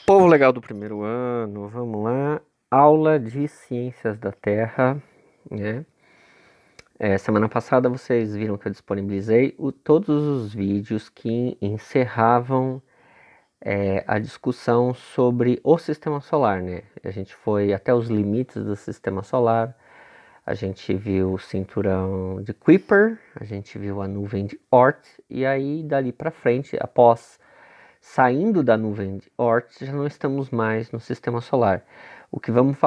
Povo legal do primeiro ano, vamos lá. Aula de Ciências da Terra, né? Semana passada vocês viram que eu disponibilizei todos os vídeos que encerravam a discussão sobre o Sistema Solar, né? A gente foi até os limites do Sistema Solar, a gente viu o cinturão de Kuiper, a gente viu a nuvem de Oort, e aí dali para frente, após saindo da nuvem de Oort, já não estamos mais no Sistema Solar. O que vamos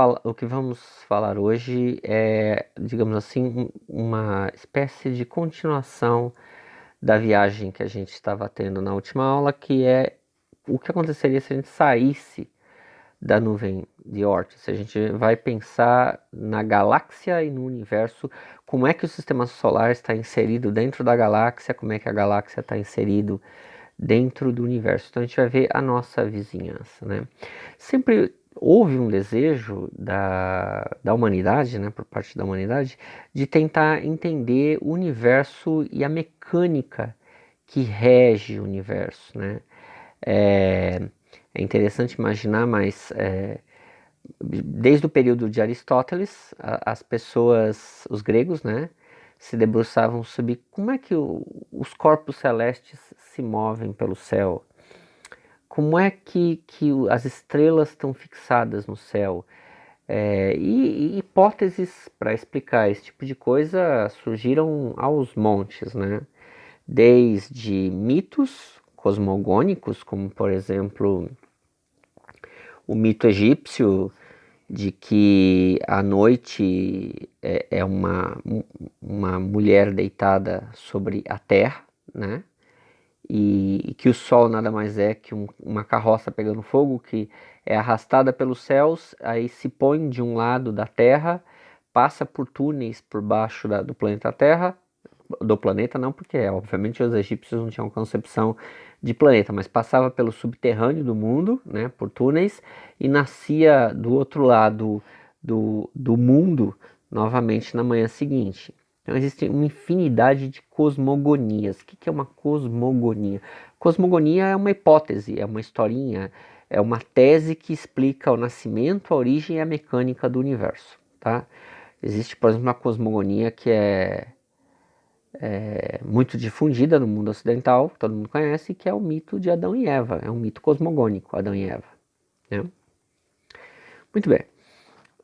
falar hoje é, digamos assim, uma espécie de continuação da viagem que a gente estava tendo na última aula, que é o que aconteceria se a gente saísse da nuvem de Oort. Se a gente vai pensar na galáxia e no universo, como é que o Sistema Solar está inserido dentro da galáxia, como é que a galáxia está inserido dentro do universo. Então a gente vai ver a nossa vizinhança, né? Sempre houve um desejo da humanidade, né, por parte da humanidade, de tentar entender o universo e a mecânica que rege o universo, né? É, é interessante imaginar, mas desde o período de Aristóteles, as pessoas, os gregos, né, se debruçavam sobre como é que os corpos celestes se movem pelo céu, como é que as estrelas estão fixadas no céu. E hipóteses para explicar esse tipo de coisa surgiram aos montes, né? Desde mitos cosmogônicos, como por exemplo o mito egípcio de que a noite é uma mulher deitada sobre a terra, né? E que o sol nada mais é que uma carroça pegando fogo que é arrastada pelos céus, aí se põe de um lado da Terra, passa por túneis por baixo do planeta Terra, do planeta não, porque obviamente os egípcios não tinham concepção de planeta, mas passava pelo subterrâneo do mundo, né, por túneis, e nascia do outro lado do mundo novamente na manhã seguinte. Então existe uma infinidade de cosmogonias. O que é uma cosmogonia? Cosmogonia é uma hipótese, é uma historinha, é uma tese que explica o nascimento, a origem e a mecânica do universo, tá? Existe, por exemplo, uma cosmogonia que é muito difundida no mundo ocidental, todo mundo conhece, que é o mito de Adão e Eva. É um mito cosmogônico, Adão e Eva, né? Muito bem.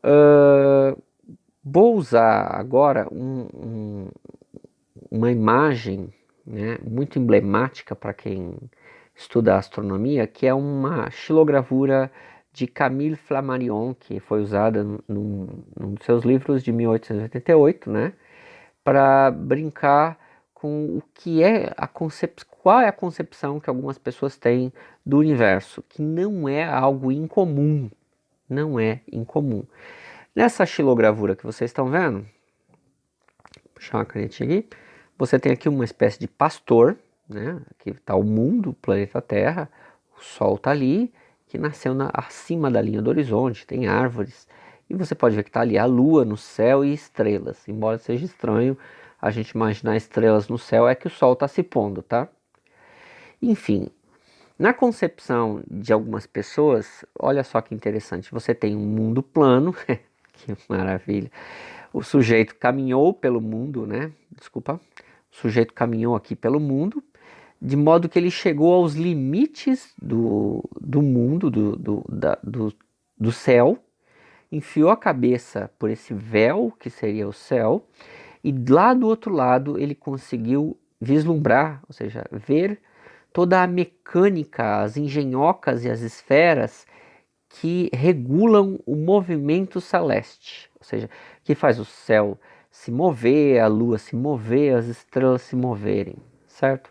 Uh, Vou usar agora uma imagem, né, muito emblemática para quem estuda astronomia, que é uma xilogravura de Camille Flammarion, que foi usada num dos seus livros de 1888, né, para brincar com o que é qual é a concepção que algumas pessoas têm do universo, que não é algo incomum, não é incomum. Nessa xilogravura que vocês estão vendo, vou puxar uma canetinha aqui, você tem aqui uma espécie de pastor, né? Aqui está o mundo, o planeta Terra, o Sol está ali, que nasceu acima da linha do horizonte, tem árvores, e você pode ver que está ali a Lua no céu e estrelas. Embora seja estranho a gente imaginar estrelas no céu, é que o Sol está se pondo, tá? Enfim, na concepção de algumas pessoas, olha só que interessante, você tem um mundo plano, que maravilha. O sujeito caminhou pelo mundo, né? Desculpa. O sujeito caminhou aqui pelo mundo, de modo que ele chegou aos limites do mundo, do céu, enfiou a cabeça por esse véu que seria o céu, e lá do outro lado ele conseguiu vislumbrar, ou seja, ver toda a mecânica, as engenhocas e as esferas que regulam o movimento celeste, ou seja, que faz o céu se mover, a lua se mover, as estrelas se moverem, certo?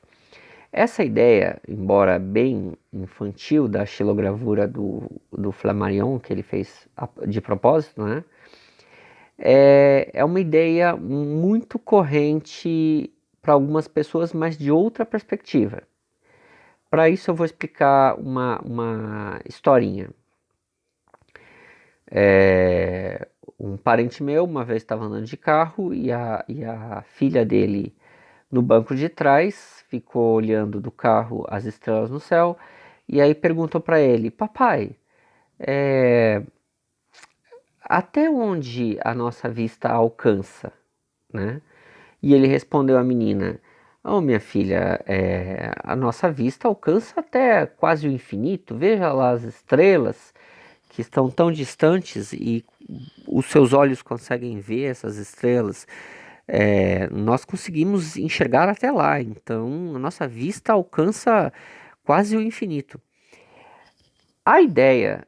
Essa ideia, embora bem infantil, da xilogravura do Flammarion, que ele fez de propósito, né? É uma ideia muito corrente para algumas pessoas, mas de outra perspectiva. Para isso eu vou explicar uma historinha. Um parente meu uma vez estava andando de carro e a filha dele no banco de trás ficou olhando do carro as estrelas no céu e aí perguntou para ele: papai, é, até onde a nossa vista alcança, né? E ele respondeu à menina: oh, minha filha, a nossa vista alcança até quase o infinito. Veja lá as estrelas que estão tão distantes e os seus olhos conseguem ver essas estrelas. Nós conseguimos enxergar até lá, então a nossa vista alcança quase o infinito. A ideia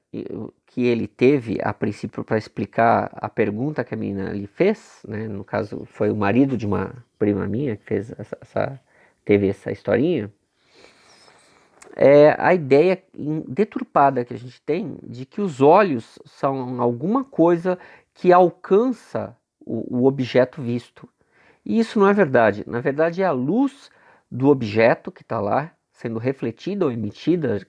que ele teve a princípio para explicar a pergunta que a menina lhe fez, né, no caso foi o marido de uma prima minha que fez teve essa historinha, é a ideia deturpada que a gente tem de que os olhos são alguma coisa que alcança o objeto visto. E isso não é verdade. Na verdade, é a luz do objeto que está lá sendo refletida ou emitida.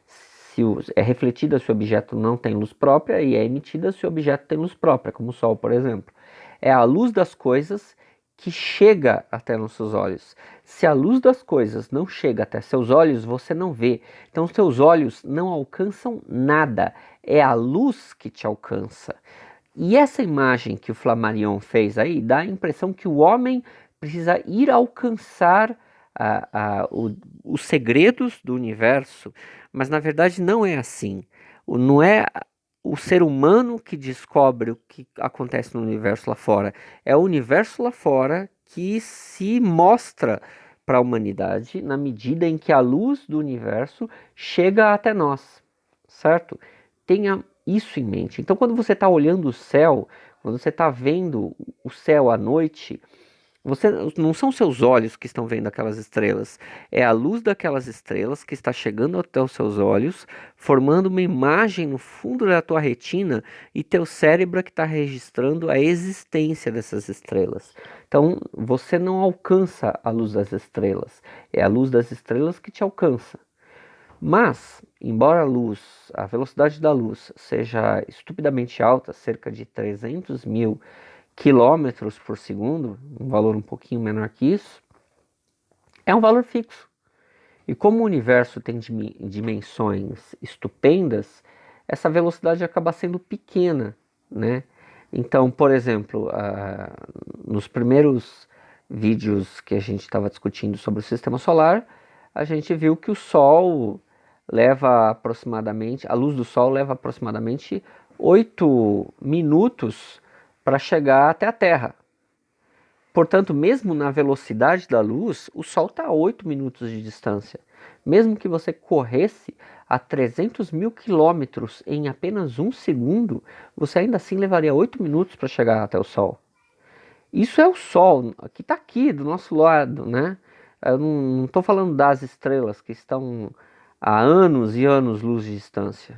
Se é refletida se o objeto não tem luz própria e é emitida se o objeto tem luz própria, como o Sol, por exemplo. É a luz das coisas que chega até nossos olhos. Se a luz das coisas não chega até seus olhos, você não vê. Então, seus olhos não alcançam nada. É a luz que te alcança. E essa imagem que o Flammarion fez aí dá a impressão que o homem precisa ir alcançar os segredos do universo, mas na verdade não é assim. Não é o ser humano que descobre o que acontece no universo lá fora, é o universo lá fora que se mostra para a humanidade na medida em que a luz do universo chega até nós, certo? Tenha isso em mente. Então, quando você está olhando o céu, quando você está vendo o céu à noite, não são seus olhos que estão vendo aquelas estrelas, é a luz daquelas estrelas que está chegando até os seus olhos, formando uma imagem no fundo da tua retina e teu cérebro é que está registrando a existência dessas estrelas. Então, você não alcança a luz das estrelas, é a luz das estrelas que te alcança. Mas, embora a velocidade da luz seja estupidamente alta, cerca de 300 mil quilômetros por segundo, um valor um pouquinho menor que isso, é um valor fixo. E como o universo tem dimensões estupendas, essa velocidade acaba sendo pequena, né? Então, por exemplo, nos primeiros vídeos que a gente estava discutindo sobre o sistema solar, a gente viu que o Sol leva aproximadamente, a luz do Sol leva aproximadamente 8 minutos para chegar até a Terra. Portanto, mesmo na velocidade da luz, o Sol está a 8 minutos de distância. Mesmo que você corresse a 300 mil quilômetros em apenas um segundo, você ainda assim levaria 8 minutos para chegar até o Sol. Isso é o Sol, que está aqui do nosso lado, né? Eu não estou falando das estrelas que estão a anos e anos luz de distância.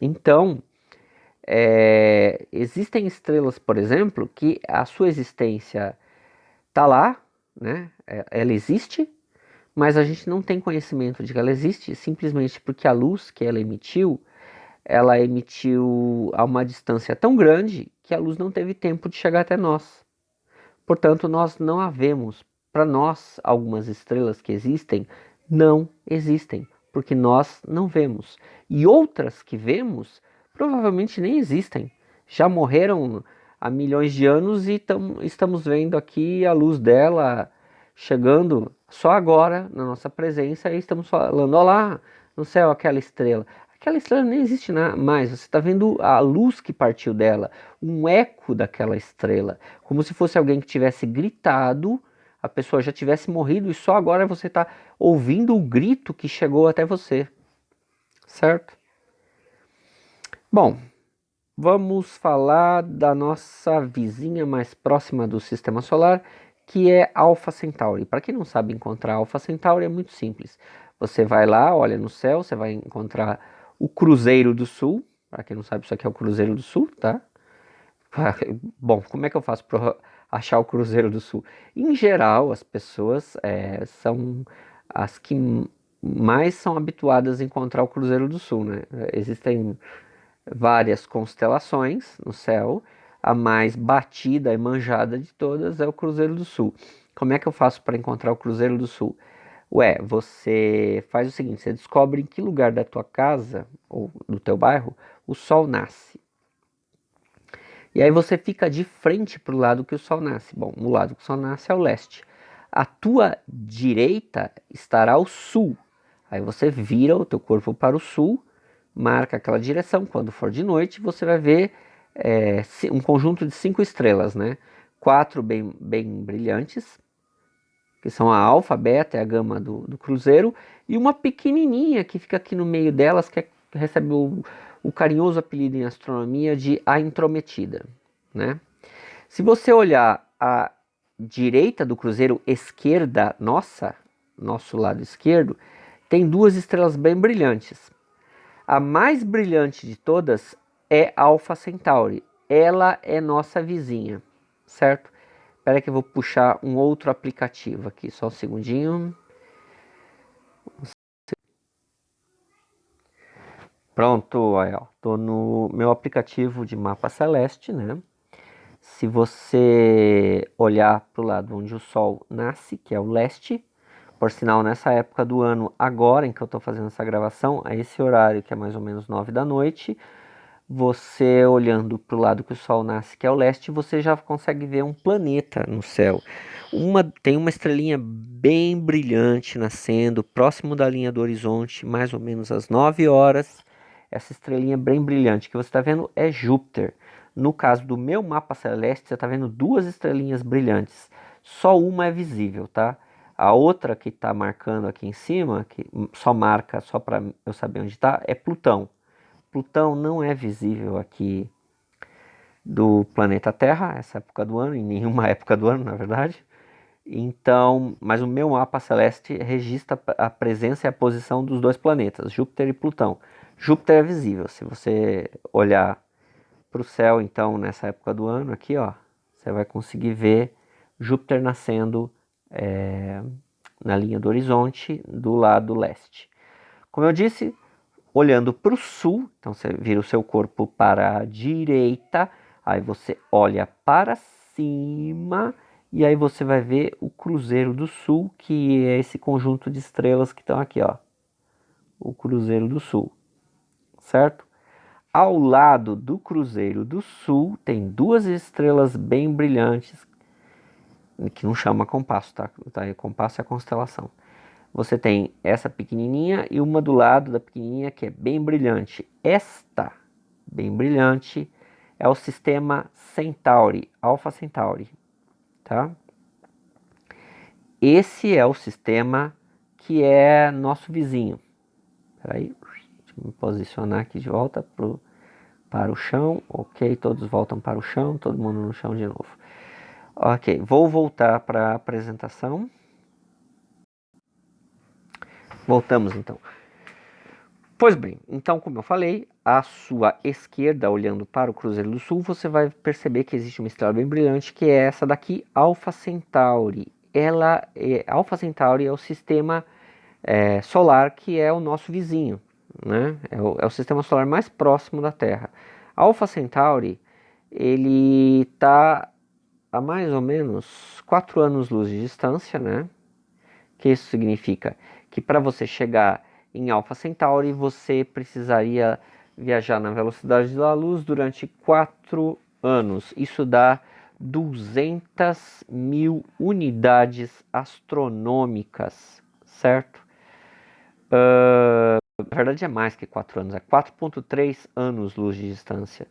Então, existem estrelas, por exemplo, que a sua existência está lá, né? Ela existe, mas a gente não tem conhecimento de que ela existe simplesmente porque a luz que ela emitiu a uma distância tão grande que a luz não teve tempo de chegar até nós. Portanto, nós não a vemos. Para nós, algumas estrelas que existem não existem, porque nós não vemos. E outras que vemos provavelmente nem existem. Já morreram há milhões de anos e estamos vendo aqui a luz dela chegando só agora na nossa presença e estamos falando, olha lá no céu aquela estrela. Aquela estrela nem existe mais, você está vendo a luz que partiu dela, um eco daquela estrela, como se fosse alguém que tivesse gritado, a pessoa já tivesse morrido e só agora você está ouvindo o grito que chegou até você, certo? Bom, vamos falar da nossa vizinha mais próxima do Sistema Solar, que é Alpha Centauri. Para quem não sabe encontrar Alpha Centauri é muito simples. Você vai lá, olha no céu, você vai encontrar o Cruzeiro do Sul. Para quem não sabe, isso aqui é o Cruzeiro do Sul, tá? Bom, como é que eu faço para achar o Cruzeiro do Sul? Em geral, as pessoas são as que mais são habituadas a encontrar o Cruzeiro do Sul, né? Existem várias constelações no céu, a mais batida e manjada de todas é o Cruzeiro do Sul. Como é que eu faço para encontrar o Cruzeiro do Sul? Ué, você faz o seguinte, você descobre em que lugar da tua casa ou do teu bairro o sol nasce. E aí você fica de frente para o lado que o sol nasce. Bom, o lado que o sol nasce é o leste. A tua direita estará o sul. Aí você vira o teu corpo para o sul, marca aquela direção. Quando for de noite, você vai ver um conjunto de 5 estrelas, né? 4 bem brilhantes, que são a alfa, a beta e a gama do cruzeiro, e uma pequenininha que fica aqui no meio delas, que recebe o carinhoso apelido em astronomia de a intrometida, né? Se você olhar a direita do cruzeiro, esquerda nosso lado esquerdo, tem 2 estrelas bem brilhantes. A mais brilhante de todas é Alpha Centauri. Ela é nossa vizinha, certo? Espera que eu vou puxar um outro aplicativo aqui, só um segundinho. Pronto, aí, ó, tô no meu aplicativo de mapa celeste, né? Se você olhar para o lado onde o Sol nasce, que é o leste, por sinal, nessa época do ano, agora em que eu estou fazendo essa gravação, a esse horário, que é mais ou menos 9 da noite, você olhando para o lado que o Sol nasce, que é o leste, você já consegue ver um planeta no céu. Tem uma estrelinha bem brilhante nascendo, próximo da linha do horizonte, mais ou menos às 9 horas. Essa estrelinha bem brilhante que você está vendo é Júpiter. No caso do meu mapa celeste, você está vendo 2 estrelinhas brilhantes. Só uma é visível, tá? A outra que está marcando aqui em cima, que só marca só para eu saber onde está, é Plutão. Plutão não é visível aqui do planeta Terra, essa época do ano, em nenhuma época do ano, na verdade. Então, mas o meu mapa celeste registra a presença e a posição dos 2 planetas, Júpiter e Plutão. Júpiter é visível, se você olhar para o céu, então, nessa época do ano, aqui, ó, você vai conseguir ver Júpiter nascendo na linha do horizonte do lado leste. Como eu disse, olhando para o sul, então você vira o seu corpo para a direita, aí você olha para cima e aí você vai ver o Cruzeiro do Sul, que é esse conjunto de estrelas que estão aqui, ó. O Cruzeiro do Sul, certo? Ao lado do Cruzeiro do Sul tem 2 estrelas bem brilhantes, que não chama compasso, tá? Compasso é a constelação. Você tem essa pequenininha e uma do lado da pequenininha que é bem brilhante. Esta, bem brilhante, é o sistema Centauri, Alpha Centauri, tá? Esse é o sistema que é nosso vizinho. Peraí, deixa eu me posicionar aqui de volta para o chão. Ok, todos voltam para o chão, todo mundo no chão de novo. Ok, vou voltar para a apresentação. Voltamos então. Pois bem, então como eu falei, à sua esquerda, olhando para o Cruzeiro do Sul, você vai perceber que existe uma estrela bem brilhante, que é essa daqui, Alpha Centauri. Alpha Centauri é o sistema solar que é o nosso vizinho, né? É o sistema solar mais próximo da Terra. Alpha Centauri, ele está a mais ou menos 4 anos-luz de distância, né? Que isso significa? Que para você chegar em Alpha Centauri, você precisaria viajar na velocidade da luz durante 4 anos. Isso dá 200 mil unidades astronômicas, certo? Na verdade é mais que 4 anos, é 4,3 anos-luz de distância.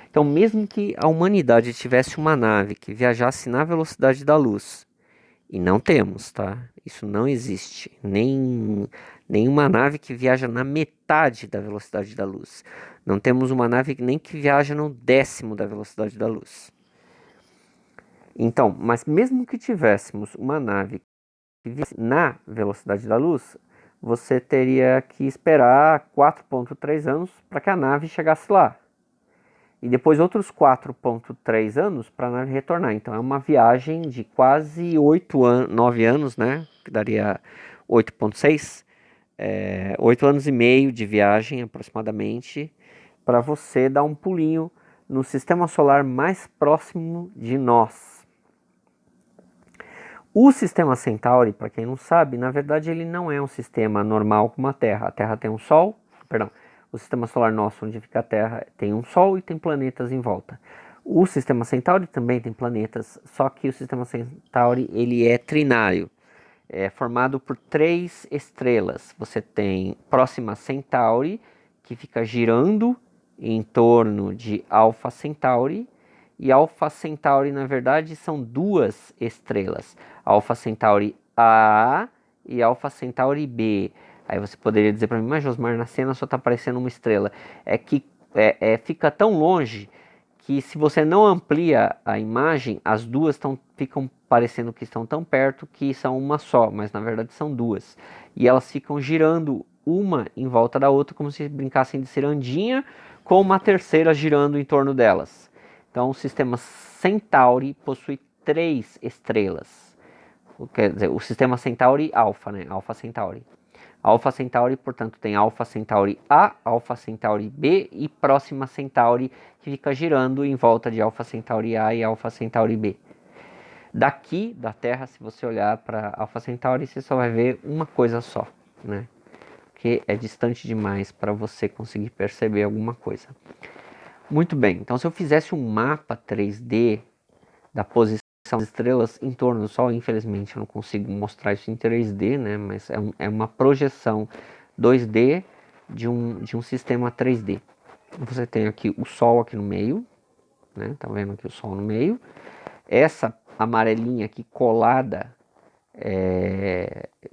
Então, mesmo que a humanidade tivesse uma nave que viajasse na velocidade da luz, e não temos, tá? Isso não existe. Nenhuma nave que viaja na metade da velocidade da luz. Não temos uma nave nem que viaja no 10º da velocidade da luz. Então, mas mesmo que tivéssemos uma nave que viajasse na velocidade da luz, você teria que esperar 4,3 anos para que a nave chegasse lá. E depois outros 4,3 anos para a nave retornar. Então é uma viagem de quase 9 anos, né? Que daria 8,6. 8 anos e meio de viagem aproximadamente para você dar um pulinho no sistema solar mais próximo de nós. O sistema Centauri, para quem não sabe, na verdade ele não é um sistema normal como a Terra. A Terra tem um Sol, perdão, o sistema solar nosso, onde fica a Terra, tem um Sol e tem planetas em volta. O sistema Centauri também tem planetas, só que o sistema Centauri ele é trinário. É formado por 3 estrelas. Você tem Próxima Centauri, que fica girando em torno de Alpha Centauri. E Alpha Centauri, na verdade, são 2 estrelas. Alpha Centauri A e Alpha Centauri B. Aí você poderia dizer para mim, mas Josmar, na cena só está aparecendo uma estrela. É que fica tão longe que se você não amplia a imagem, as duas ficam parecendo que estão tão perto que são uma só, mas na verdade são 2. E elas ficam girando uma em volta da outra, como se brincassem de cirandinha, com uma terceira girando em torno delas. Então o sistema Centauri possui 3 estrelas. Quer dizer, o sistema Centauri Alpha, né? Alpha Centauri. Alpha Centauri, portanto, tem Alpha Centauri A, Alpha Centauri B e Próxima Centauri, que fica girando em volta de Alpha Centauri A e Alpha Centauri B. Daqui da Terra, se você olhar para Alpha Centauri, você só vai ver uma coisa só, né? Porque é distante demais para você conseguir perceber alguma coisa. Muito bem, então se eu fizesse um mapa 3D da posição das estrelas em torno do Sol, infelizmente eu não consigo mostrar isso em 3D, né? Mas é uma projeção 2D de um sistema 3D. Você tem aqui o Sol aqui no meio, né? Tá vendo aqui o Sol no meio. Essa amarelinha aqui colada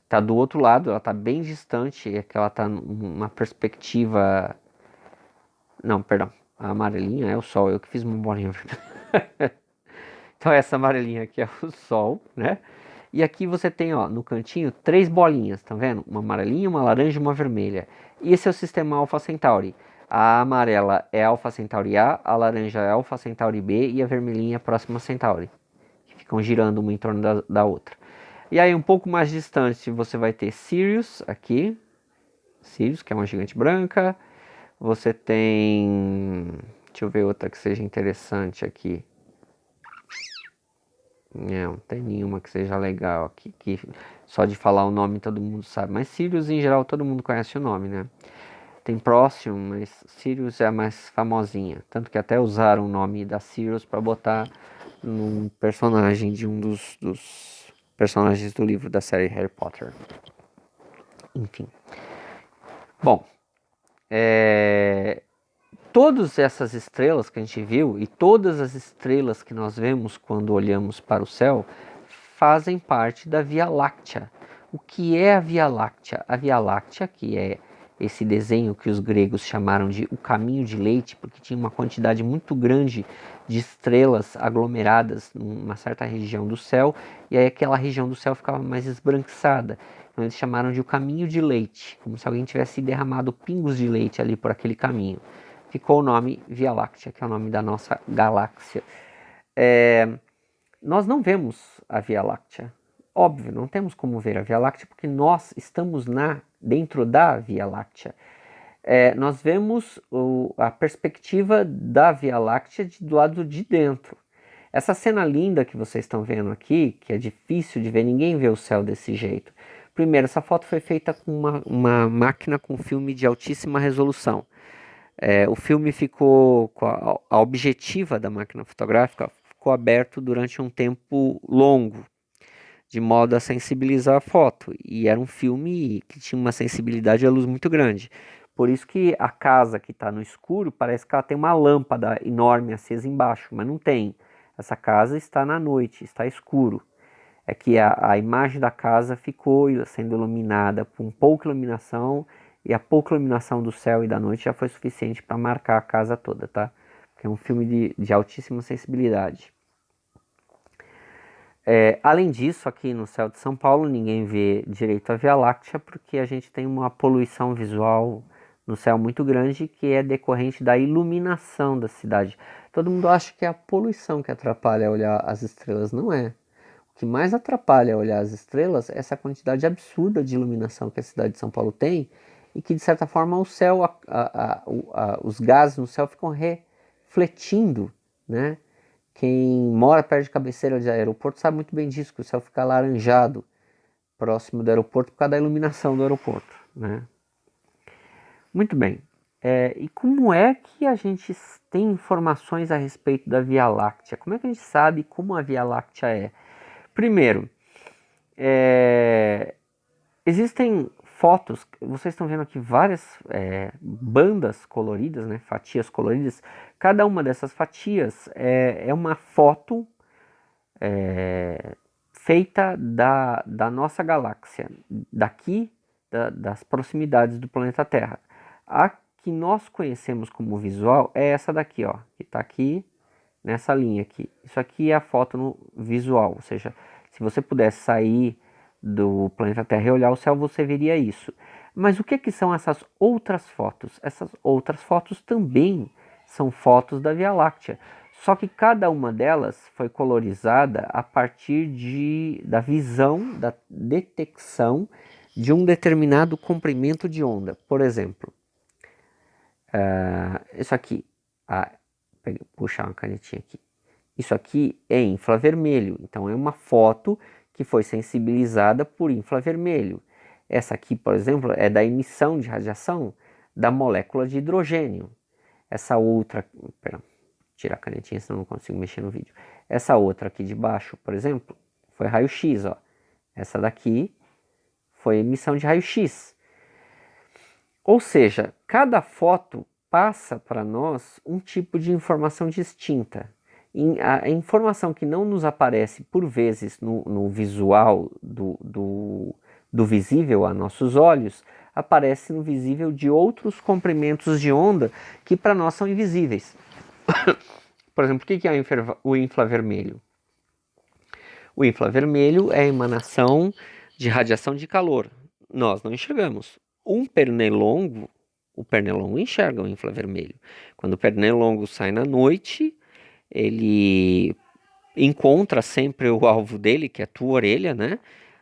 tá do outro lado, ela tá bem distante, é que ela tá numa perspectiva... Não, perdão, a amarelinha é o Sol, eu que fiz uma bolinha vermelha. Então essa amarelinha aqui é o Sol, né? E aqui você tem, ó, no cantinho, 3 bolinhas, tá vendo? Uma amarelinha, uma laranja e uma vermelha. E esse é o sistema Alpha Centauri. A amarela é Alpha Centauri A, a laranja é Alpha Centauri B e a vermelhinha é Próxima Centauri. Que ficam girando uma em torno da outra. E aí um pouco mais distante você vai ter Sirius aqui. Sirius, que é uma gigante branca. Você tem... Deixa eu ver outra que seja interessante aqui. Não tem nenhuma que seja legal aqui, que só de falar o nome todo mundo sabe. Mas Sirius, em geral, todo mundo conhece o nome, né? Tem Próximo, mas Sirius é a mais famosinha. Tanto que até usaram o nome da Sirius para botar num personagem de um dos personagens do livro da série Harry Potter. Enfim. Bom, todas essas estrelas que a gente viu e todas as estrelas que nós vemos quando olhamos para o céu fazem parte da Via Láctea. O que é a Via Láctea? A Via Láctea, que é esse desenho que os gregos chamaram de o caminho de leite, porque tinha uma quantidade muito grande de estrelas aglomeradas numa certa região do céu, e aí aquela região do céu ficava mais esbranquiçada. Então eles chamaram de o caminho de leite, como se alguém tivesse derramado pingos de leite ali por aquele caminho. Ficou o nome Via Láctea, que é o nome da nossa galáxia. Nós não vemos a Via Láctea. Óbvio, não temos como ver a Via Láctea porque nós estamos dentro da Via Láctea. Nós vemos a perspectiva da Via Láctea do lado de dentro. Essa cena linda que vocês estão vendo aqui, que é difícil de ver, ninguém vê o céu desse jeito. Primeiro, essa foto foi feita com uma máquina com filme de altíssima resolução. O filme ficou, com a objetiva da máquina fotográfica ficou aberto durante um tempo longo, de modo a sensibilizar a foto. E era um filme que tinha uma sensibilidade à luz muito grande. Por isso que a casa que está no escuro parece que ela tem uma lâmpada enorme acesa embaixo, mas não tem. Essa casa está na noite, está escuro. É que a imagem da casa ficou sendo iluminada com pouca iluminação, e a pouca iluminação do céu e da noite já foi suficiente para marcar a casa toda, tá? Porque é um filme de altíssima sensibilidade. Além disso, aqui no céu de São Paulo, ninguém vê direito a Via Láctea, porque a gente tem uma poluição visual no céu muito grande, que é decorrente da iluminação da cidade. Todo mundo acha que é a poluição que atrapalha olhar as estrelas, não é? O que mais atrapalha olhar as estrelas é essa quantidade absurda de iluminação que a cidade de São Paulo tem, e que de certa forma o céu, os gases no céu ficam refletindo, né? Quem mora perto de cabeceira de aeroporto sabe muito bem disso, que o céu fica alaranjado próximo do aeroporto por causa da iluminação do aeroporto, né? Muito bem. E como é que a gente tem informações a respeito da Via Láctea? Como é que a gente sabe como a Via Láctea é? Primeiro, existem fotos, vocês estão vendo aqui várias bandas coloridas, né, fatias coloridas. Cada uma dessas fatias é uma foto feita da nossa galáxia, daqui, das proximidades do planeta Terra. A que nós conhecemos como visual é essa daqui, ó, que está aqui nessa linha aqui. Isso aqui é a foto no visual, ou seja, se você pudesse sair do planeta Terra e olhar o céu, você veria isso. Mas o que são essas outras fotos? Essas outras fotos também são fotos da Via Láctea. Só que cada uma delas foi colorizada a partir da visão, da detecção de um determinado comprimento de onda. Por exemplo, isso aqui, puxar uma canetinha aqui. Isso aqui é infravermelho, então é uma foto que foi sensibilizada por infravermelho. Essa aqui, por exemplo, é da emissão de radiação da molécula de hidrogênio. Essa outra, tirar a canetinha senão não consigo mexer no vídeo. Essa outra aqui de baixo, por exemplo, foi raio-x, ó. Essa daqui foi emissão de raio-x. Ou seja, cada foto passa para nós um tipo de informação distinta. A informação que não nos aparece por vezes no visual do visível a nossos olhos, aparece no visível de outros comprimentos de onda que para nós são invisíveis. Por exemplo, o que é o infravermelho? O infravermelho é a emanação de radiação de calor. Nós não enxergamos. O pernilongo enxerga o infravermelho. Quando o pernilongo sai na noite, ele encontra sempre o alvo dele, que é a tua orelha, né?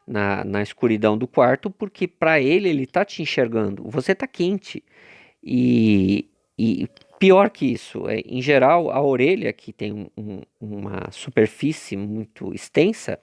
Na escuridão do quarto, porque para ele está te enxergando. Você está quente. E pior que isso, em geral, a orelha, que tem uma superfície muito extensa,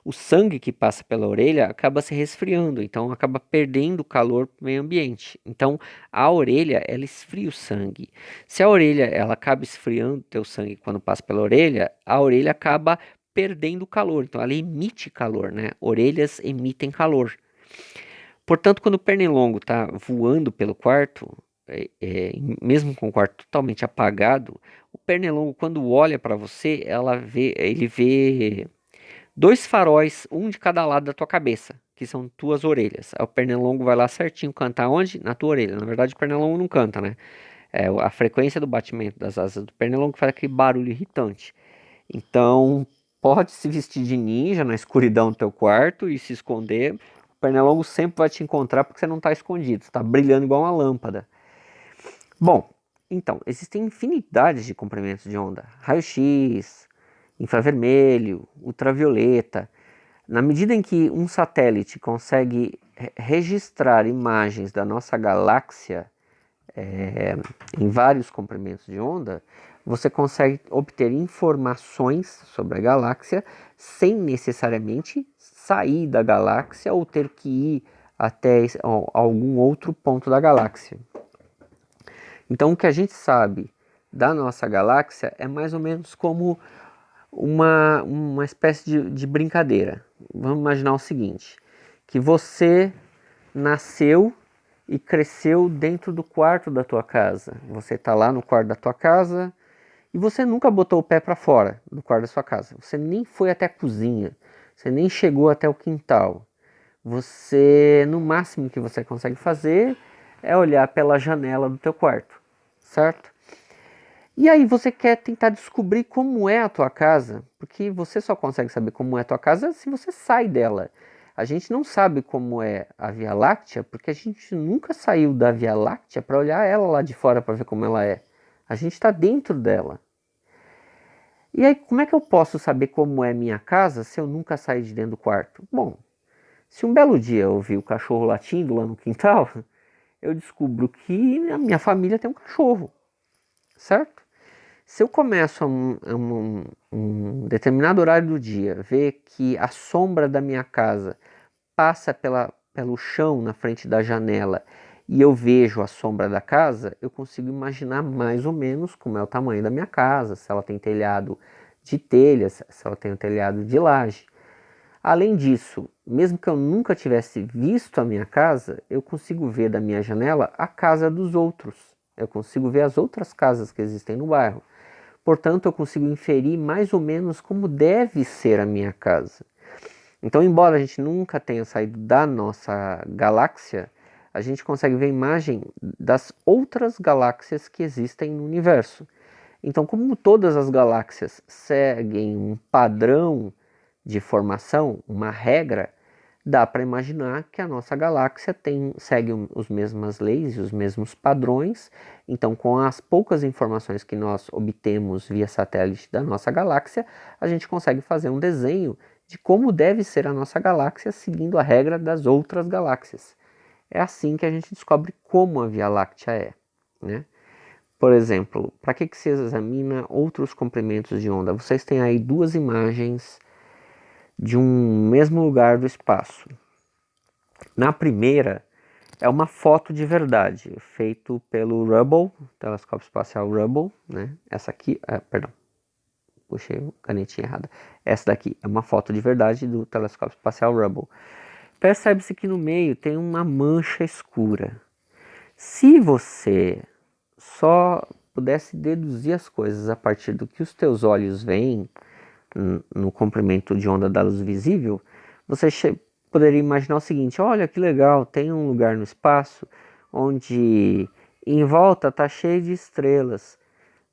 o sangue que passa pela orelha acaba se resfriando, então acaba perdendo calor para o meio ambiente. Então a orelha, ela esfria o sangue. Se a orelha ela acaba esfriando o teu sangue quando passa pela orelha, a orelha acaba perdendo calor, então ela emite calor, né? Orelhas emitem calor. Portanto, quando o pernilongo está voando pelo quarto, mesmo com o quarto totalmente apagado, o pernilongo, quando olha para você, ele vê dois faróis, um de cada lado da tua cabeça, que são tuas orelhas. Aí o pernilongo vai lá certinho cantar onde? Na tua orelha. Na verdade, o pernilongo não canta, né? É a frequência do batimento das asas do pernilongo faz aquele barulho irritante. Então, pode se vestir de ninja na escuridão do teu quarto e se esconder. O pernilongo sempre vai te encontrar porque você não está escondido, você está brilhando igual uma lâmpada. Bom, então, existem infinidades de comprimentos de onda. Raio-x, infravermelho, ultravioleta. Na medida em que um satélite consegue registrar imagens da nossa galáxia em vários comprimentos de onda, você consegue obter informações sobre a galáxia sem necessariamente sair da galáxia ou ter que ir até algum outro ponto da galáxia. Então, o que a gente sabe da nossa galáxia é mais ou menos como uma espécie de brincadeira. Vamos imaginar o seguinte, que você nasceu e cresceu dentro do quarto da tua casa. Você está lá no quarto da tua casa e você nunca botou o pé para fora do quarto da sua casa. Você nem foi até a cozinha, você nem chegou até o quintal. Você, no máximo que você consegue fazer é olhar pela janela do teu quarto, certo? E aí você quer tentar descobrir como é a tua casa, porque você só consegue saber como é a tua casa se você sai dela. A gente não sabe como é a Via Láctea, porque a gente nunca saiu da Via Láctea para olhar ela lá de fora para ver como ela é. A gente está dentro dela. E aí, como é que eu posso saber como é minha casa se eu nunca saí de dentro do quarto? Bom, se um belo dia eu ouvir o cachorro latindo lá no quintal, eu descubro que a minha família tem um cachorro, certo? Se eu começo um determinado horário do dia, ver que a sombra da minha casa passa pelo chão na frente da janela e eu vejo a sombra da casa, eu consigo imaginar mais ou menos como é o tamanho da minha casa, se ela tem telhado de telhas, se ela tem um telhado de laje. Além disso, mesmo que eu nunca tivesse visto a minha casa, eu consigo ver da minha janela a casa dos outros. Eu consigo ver as outras casas que existem no bairro. Portanto, eu consigo inferir mais ou menos como deve ser a minha casa. Então, embora a gente nunca tenha saído da nossa galáxia, a gente consegue ver a imagem das outras galáxias que existem no universo. Então, como todas as galáxias seguem um padrão de formação, uma regra, dá para imaginar que a nossa galáxia segue as mesmas leis e os mesmos padrões. Então, com as poucas informações que nós obtemos via satélite da nossa galáxia, a gente consegue fazer um desenho de como deve ser a nossa galáxia seguindo a regra das outras galáxias. É assim que a gente descobre como a Via Láctea é, né? Por exemplo, para que se examina outros comprimentos de onda? Vocês têm aí duas imagens de um mesmo lugar do espaço. Na primeira, é uma foto de verdade, feito pelo Hubble, telescópio espacial Hubble, né? Essa aqui, perdão, puxei a canetinha errada. Essa daqui é uma foto de verdade do telescópio espacial Hubble. Percebe-se que no meio tem uma mancha escura. Se você só pudesse deduzir as coisas a partir do que os teus olhos veem no comprimento de onda da luz visível, você poderia imaginar o seguinte: olha que legal, tem um lugar no espaço onde em volta está cheio de estrelas,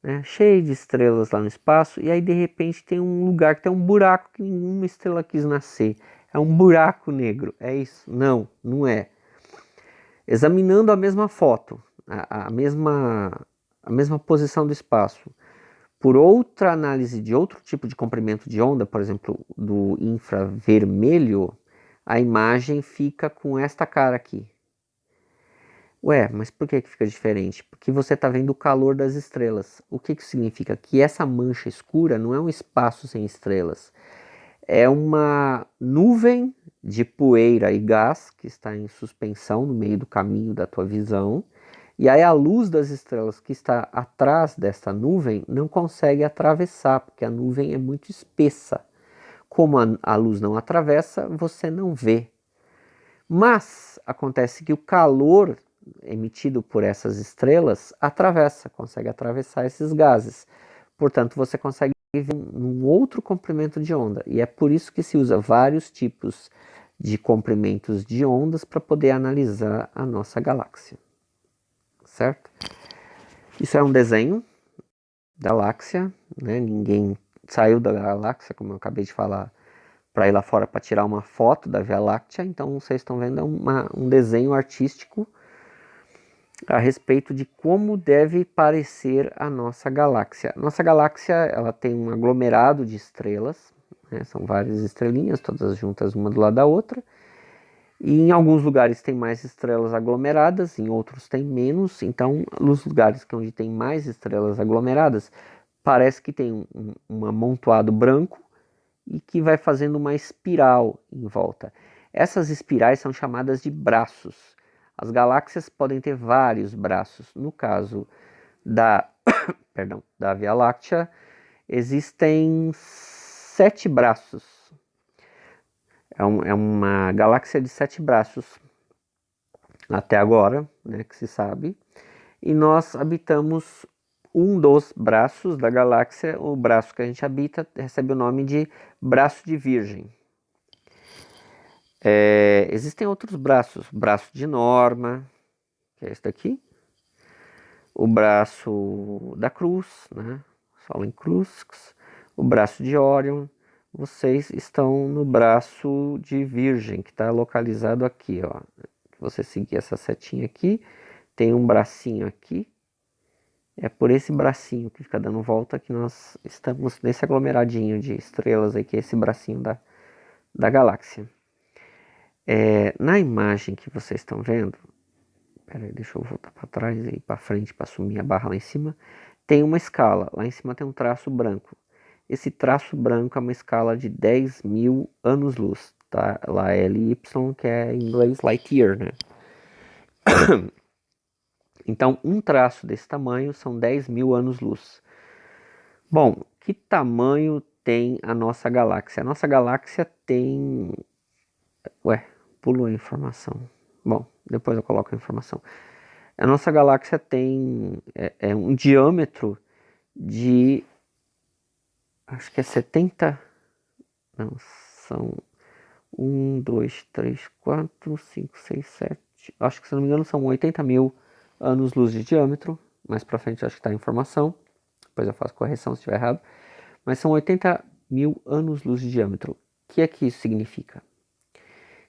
né? Cheio de estrelas lá no espaço, e aí de repente tem um lugar que tem um buraco que nenhuma estrela quis nascer. É um buraco negro, é isso? Não, não é. Examinando a mesma foto, a mesma posição do espaço, por outra análise de outro tipo de comprimento de onda, por exemplo, do infravermelho, a imagem fica com esta cara aqui. Ué, mas por que fica diferente? Porque você está vendo o calor das estrelas. O que significa? Que essa mancha escura não é um espaço sem estrelas. É uma nuvem de poeira e gás que está em suspensão no meio do caminho da tua visão. E aí a luz das estrelas que está atrás dessa nuvem não consegue atravessar, porque a nuvem é muito espessa. Como a luz não atravessa, você não vê. Mas acontece que o calor emitido por essas estrelas consegue atravessar esses gases. Portanto, você consegue ver um outro comprimento de onda. E é por isso que se usa vários tipos de comprimentos de ondas para poder analisar a nossa galáxia. Certo? Isso é um desenho da galáxia, né? Ninguém saiu da galáxia, como eu acabei de falar, para ir lá fora para tirar uma foto da Via Láctea. Então vocês estão vendo um desenho artístico a respeito de como deve parecer a nossa galáxia. Nossa galáxia, ela tem um aglomerado de estrelas, né? São várias estrelinhas, todas juntas uma do lado da outra. E em alguns lugares tem mais estrelas aglomeradas, em outros tem menos. Então, nos lugares onde tem mais estrelas aglomeradas, parece que tem um amontoado branco e que vai fazendo uma espiral em volta. Essas espirais são chamadas de braços. As galáxias podem ter vários braços. No caso da Via Láctea, existem 7 braços. É uma galáxia de 7 braços, até agora, né, que se sabe. E nós habitamos um dos braços da galáxia. O braço que a gente habita recebe o nome de braço de Virgem. Existem outros braços. Braço de Norma, que é esse daqui. O braço da Cruz, né? Sol em Cruz. O braço de Órion. Vocês estão no braço de Virgem, que está localizado aqui, ó. Se você seguir essa setinha aqui, tem um bracinho aqui. É por esse bracinho que fica dando volta que nós estamos nesse aglomeradinho de estrelas aí, que é esse bracinho da galáxia. Na imagem que vocês estão vendo, peraí, deixa eu voltar para trás e para frente para assumir a barra lá em cima. tem uma escala, lá em cima tem um traço branco. Esse traço branco é uma escala de 10.000 anos-luz, tá? Lá é LY, que é em inglês light year, né? Então, um traço desse tamanho são 10.000 anos-luz. Bom, que tamanho tem a nossa galáxia? A nossa galáxia tem... Ué, pulou a informação. Bom, depois eu coloco a informação. A nossa galáxia tem um diâmetro de... Acho que é 70... Não, são 1, 2, 3, 4, 5, 6, 7. Acho que, se não me engano, são 80.000 anos-luz de diâmetro. Mais pra frente acho que está a informação. Depois eu faço correção se estiver errado. Mas são 80.000 anos-luz de diâmetro. O que é que isso significa?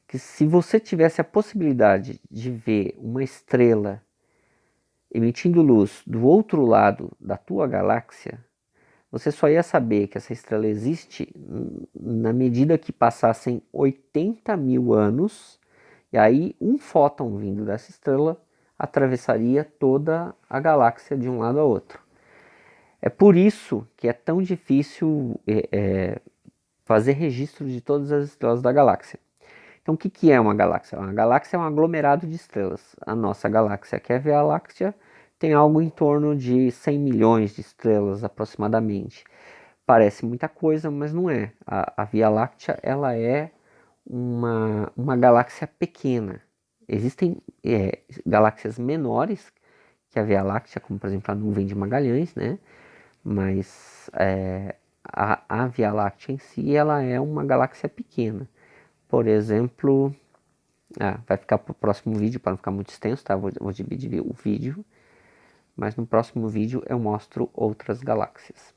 Que se você tivesse a possibilidade de ver uma estrela emitindo luz do outro lado da tua galáxia, você só ia saber que essa estrela existe na medida que passassem 80.000 anos, e aí um fóton vindo dessa estrela atravessaria toda a galáxia de um lado a outro. É por isso que é tão difícil fazer registro de todas as estrelas da galáxia. Então, o que é uma galáxia? Uma galáxia é um aglomerado de estrelas. A nossa galáxia, que é a Via Láctea, tem algo em torno de 100 milhões de estrelas aproximadamente. Parece muita coisa, mas não é. A Via Láctea ela é uma galáxia pequena. Existem galáxias menores que a Via Láctea, como por exemplo a nuvem de Magalhães, né? Mas a Via Láctea em si ela é uma galáxia pequena. Por exemplo, vai ficar para o próximo vídeo para não ficar muito extenso, tá? Vou dividir o vídeo, mas no próximo vídeo eu mostro outras galáxias.